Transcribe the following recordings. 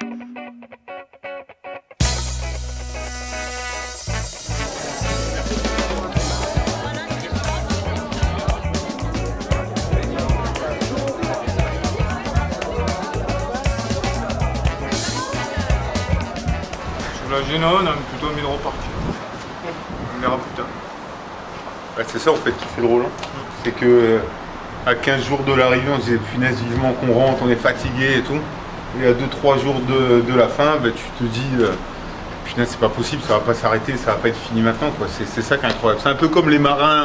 La Géna, on a plutôt envie de repartir. On verra plus tard. Ouais, c'est ça en fait qui fait drôle. Hein. C'est que à 15 jours de l'arrivée, on se disait punaise vivement qu'on rentre, on est fatigué et tout. Et à 2-3 jours de la fin, bah, tu te dis punaise c'est pas possible, ça va pas s'arrêter, ça va pas être fini maintenant. C'est ça qui est incroyable. C'est un peu comme les marins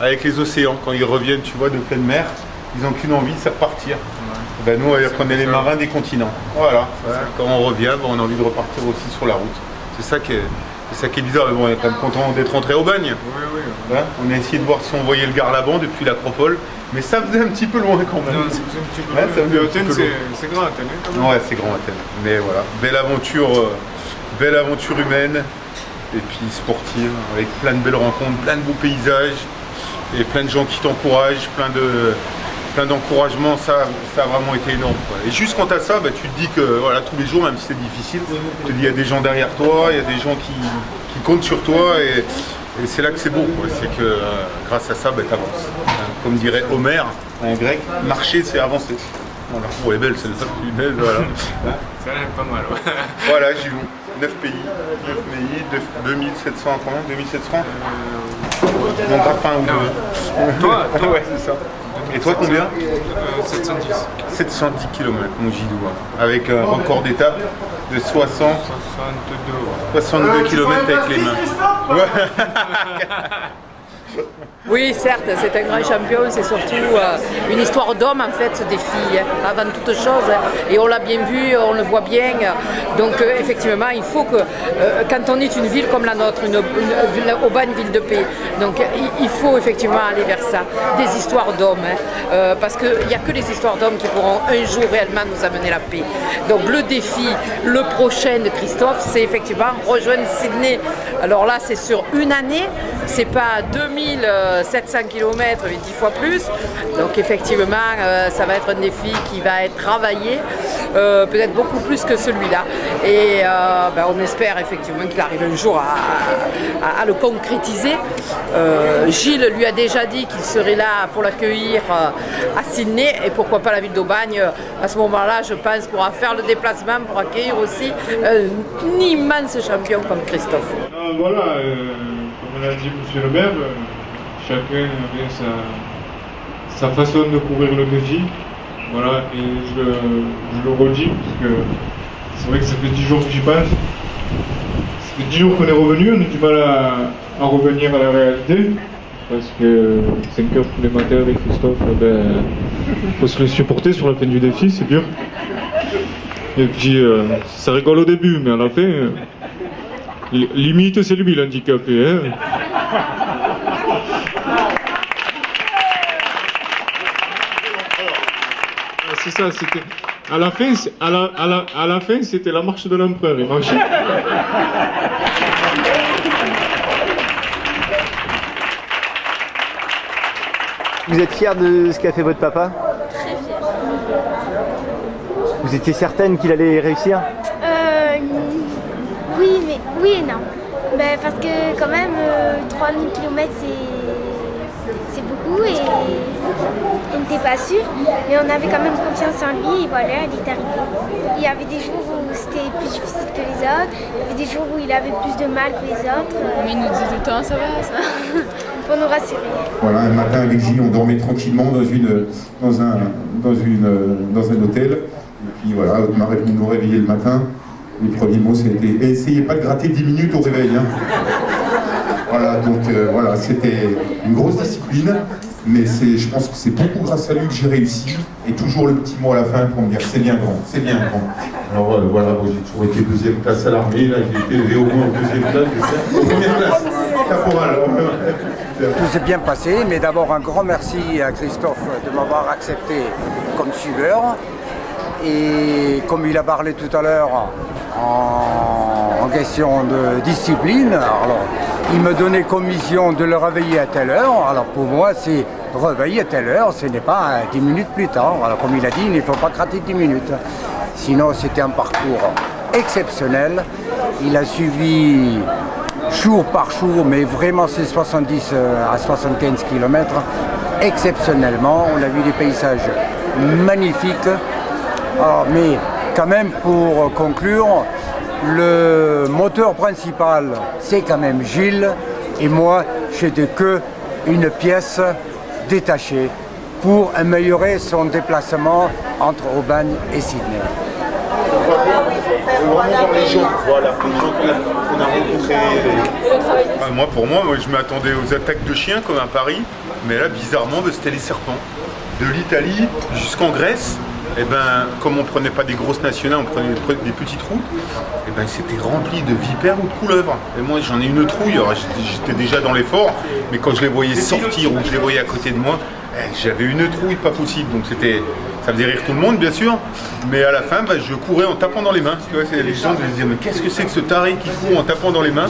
avec les océans, quand ils reviennent tu vois, de pleine mer, ils n'ont qu'une envie, c'est repartir. Ouais. Ben, nous on est les marins des continents. Voilà. Quand on revient, ben, on a envie de repartir aussi sur la route. C'est ça qui est bizarre, mais bon, on est quand même content d'être rentré au bagne. Oui. Hein, on a essayé de voir si on voyait le Garlaban depuis l'Acropole, mais ça faisait un petit peu loin quand même. Non, c'est un petit peu loin. Athènes, c'est grand Athènes quand même. Ouais, c'est grand Athènes. Mais voilà, belle aventure humaine et puis sportive, avec plein de belles rencontres, plein de beaux paysages et plein de gens qui t'encouragent, plein d'encouragements, ça a vraiment été énorme. Quoi. Et juste quand tu as ça, bah, tu te dis que voilà, tous les jours, même si c'est difficile, tu te dis il y a des gens derrière toi, il y a des gens qui comptent sur toi et c'est là que c'est beau. C'est que grâce à ça, bah, tu avances. Comme dirait Homère en grec, marcher c'est avancer. Voilà. Oh, elle est belle, c'est la plus belle. Voilà. Ça a l'air pas mal. Ouais. Voilà, j'y vais. 9 pays, 2700, combien 2700 Mon grappin ou deux. Toi ouais, c'est ça. Et toi combien 710. 710 km mon Gidou, avec un record d'étape de 62 km avec les mains. Ouais. Oui, certes, c'est un grand champion, c'est surtout une histoire d'homme en fait, des filles, avant toute chose, et on l'a bien vu, on le voit bien, donc effectivement il faut que, quand on est une ville comme la nôtre, Aubagne, ville de paix, donc il faut effectivement aller vers ça, des histoires d'hommes, parce qu'il n'y a que les histoires d'hommes qui pourront un jour réellement nous amener la paix. Donc le défi, le prochain de Christophe, c'est effectivement rejoindre Sydney. Alors là c'est sur une année, c'est pas 2700 km, 10 fois plus. Donc effectivement, ça va être un défi qui va être travaillé, peut-être beaucoup plus que celui-là. Et on espère effectivement qu'il arrive un jour à le concrétiser. Gilles lui a déjà dit qu'il serait là pour l'accueillir à Sydney et pourquoi pas la ville d'Aubagne. À ce moment-là, je pense, pourra faire le déplacement pour accueillir aussi un immense champion comme Christophe. Voilà, comme l'a dit M. le maire, chacun avait sa façon de courir le défi. Voilà, et je le redis parce que c'est vrai que ça fait 10 jours que j'y passe. Ça fait 10 jours qu'on est revenu, on a du mal à revenir à la réalité. Parce que 5 heures tous les matins avec Christophe, faut se le supporter sur la fin du défi, c'est dur. Et puis ça rigole au début, mais à la fin, limite c'est lui l'handicapé. Hein. C'est ça, c'était. À la fin, c'était la marche de l'empereur, il marchait. Vous êtes fière de ce qu'a fait votre papa? Très fière. Vous étiez certaine qu'il allait réussir? Oui et non. Ben, parce que quand même, 3000 km c'est beaucoup et on n'était pas sûr, mais on avait quand même confiance en lui et voilà, il est arrivé. Il y avait des jours où c'était plus difficile que les autres, il y avait des jours où il avait plus de mal que les autres. Mais il nous dit tout le temps, ça va, ça. Pour nous rassurer. Voilà, un matin avec Gilles, on dormait tranquillement dans un hôtel. Et puis voilà, Otmar est venu nous réveiller le matin. Les premiers mots, c'était « essayez pas de gratter 10 minutes au réveil. Hein. » Voilà, donc voilà, c'était une grosse discipline. Mais je pense que c'est beaucoup grâce à lui que j'ai réussi. Et toujours le petit mot à la fin pour me dire « c'est bien grand, c'est bien grand ». Alors voilà, moi j'ai toujours été deuxième classe à l'armée. Là, j'ai été élevé au moins en deuxième classe. Première classe, caporal. Tout s'est bien passé, mais d'abord un grand merci à Christophe de m'avoir accepté comme suiveur. Et comme il a parlé tout à l'heure en question de discipline, alors il me donnait comme mission de le réveiller à telle heure. Alors pour moi c'est réveil à telle heure, ce n'est pas 10 minutes plus tard. Alors, comme il a dit, il ne faut pas gratter 10 minutes. Sinon, c'était un parcours exceptionnel. Il a suivi jour par jour, mais vraiment ces 70 à 75 km, exceptionnellement. On a vu des paysages magnifiques. Alors, mais quand même, pour conclure, le moteur principal, c'est quand même Gilles. Et moi, j'étais que une pièce détachée pour améliorer son déplacement entre Aubagne et Sydney. On va vraiment voir les gens, voilà, les gens qu'on a rencontrés. Pour moi, je m'attendais aux attaques de chiens comme à Paris, mais là, bizarrement, c'était les serpents. De l'Italie jusqu'en Grèce, et ben, comme on ne prenait pas des grosses nationales, on prenait des petites routes, et ben, c'était rempli de vipères ou de couleuvres. Et moi, j'en ai une trouille, alors j'étais déjà dans l'effort, mais quand je les voyais sortir ou que je les voyais à côté de moi, j'avais une trouille pas possible. Donc ça faisait rire tout le monde, bien sûr, mais à la fin, je courais en tapant dans les mains. Tu vois, les gens me disaient, mais qu'est-ce que c'est que ce taré qui court en tapant dans les mains?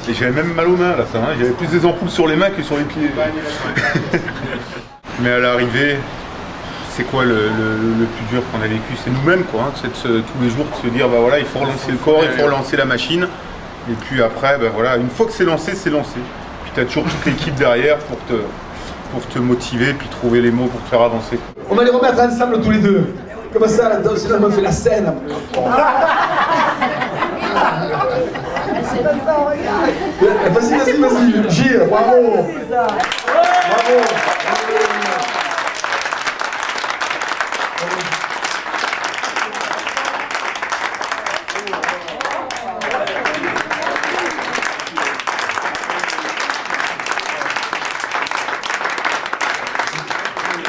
Et j'avais même mal aux mains à la fin, hein. J'avais plus des ampoules sur les mains que sur les pieds. Mais à l'arrivée, c'est quoi le plus dur qu'on a vécu? C'est nous-mêmes, quoi. Hein. C'est tous les jours de se dire, bah voilà, il faut relancer le corps, il faut relancer la machine. Et puis après, bah voilà, une fois que c'est lancé, c'est lancé. Puis tu as toujours toute l'équipe derrière pour te motiver, puis trouver les mots pour te faire avancer. On va les remettre ensemble tous les deux. Comme ça, sinon on me fait la scène. Vas-y, Gilles, bravo. Bravo.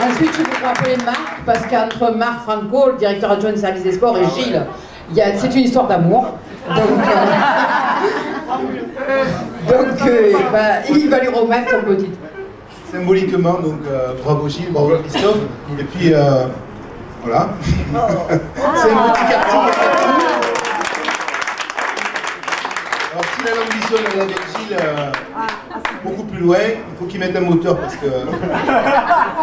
Ensuite, je voudrais appeler Marc, parce qu'entre Marc Franco, le directeur adjoint du service des sports, et Gilles, c'est une histoire d'amour. Donc, il va lui remettre son petit. Symboliquement, donc bravo Gilles, bravo Christophe. Et puis, voilà. C'est un petit quartier. Alors, si la longue vision est avec Gilles, beaucoup plus loin, il faut qu'il mette un moteur parce que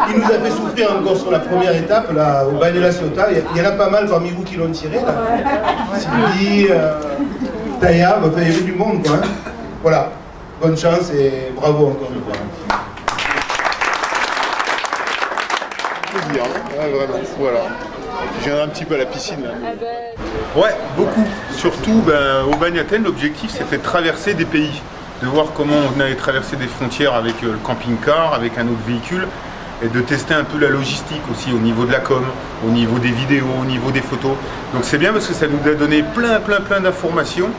il nous a fait souffrir encore sur la première étape, là, au Bagne de la Ciotat. Il y en a pas mal parmi vous qui l'ont tiré, là. Sylvie, Taya, enfin, il y avait du monde, quoi. Hein. Voilà, bonne chance et bravo encore une fois. Plaisir, hein. Ouais, vraiment, voilà. Je viendrai un petit peu à la piscine, là. Ouais, beaucoup. Surtout, Aubagne-Athènes, l'objectif, c'était de traverser des pays. De voir comment on allait traverser des frontières avec le camping-car, avec un autre véhicule, et de tester un peu la logistique aussi au niveau de la com, au niveau des vidéos, au niveau des photos. Donc c'est bien parce que ça nous a donné plein d'informations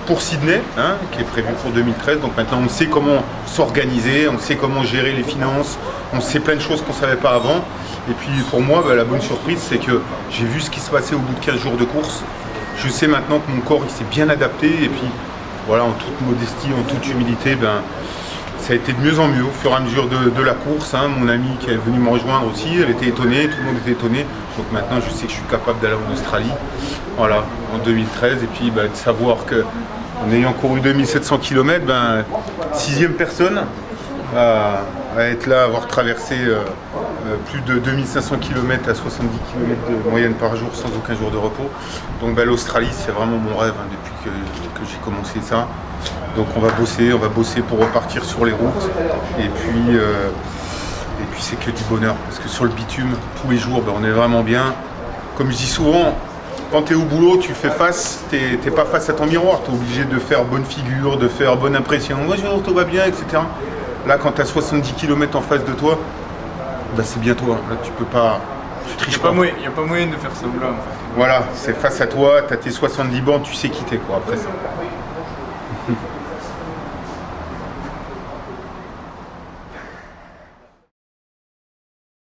pour Sydney, hein, qui est prévu pour 2013. Donc maintenant on sait comment s'organiser, on sait comment gérer les finances, on sait plein de choses qu'on ne savait pas avant. Et puis pour moi, la bonne surprise, c'est que j'ai vu ce qui se passait au bout de 15 jours de course. Je sais maintenant que mon corps il s'est bien adapté, et puis voilà, en toute modestie, en toute humilité, ça a été de mieux en mieux au fur et à mesure de la course. Hein. Mon amie qui est venue me rejoindre aussi, elle était étonnée, tout le monde était étonné. Donc maintenant, je sais que je suis capable d'aller en Australie, voilà, en 2013. Et puis de savoir qu'en ayant couru 2700 km, 6e personne à être là, avoir traversé plus de 2500 km à 70 km de moyenne par jour sans aucun jour de repos. Donc l'Australie, c'est vraiment mon rêve hein, depuis que j'ai commencé ça. Donc on va bosser pour repartir sur les routes. Et puis c'est que du bonheur, parce que sur le bitume, tous les jours, on est vraiment bien. Comme je dis souvent, quand tu es au boulot, tu fais face, t'es pas face à ton miroir, tu es obligé de faire bonne figure, de faire bonne impression. Bonjour, tout va bien, etc. Là, quand tu as 70 km en face de toi, c'est bien toi. Là, tu peux pas. Tu triches pas. Il n'y a pas moyen de faire semblant. En fait. Voilà, c'est face à toi, tu as tes 70 bornes, tu sais quitter quoi après ça.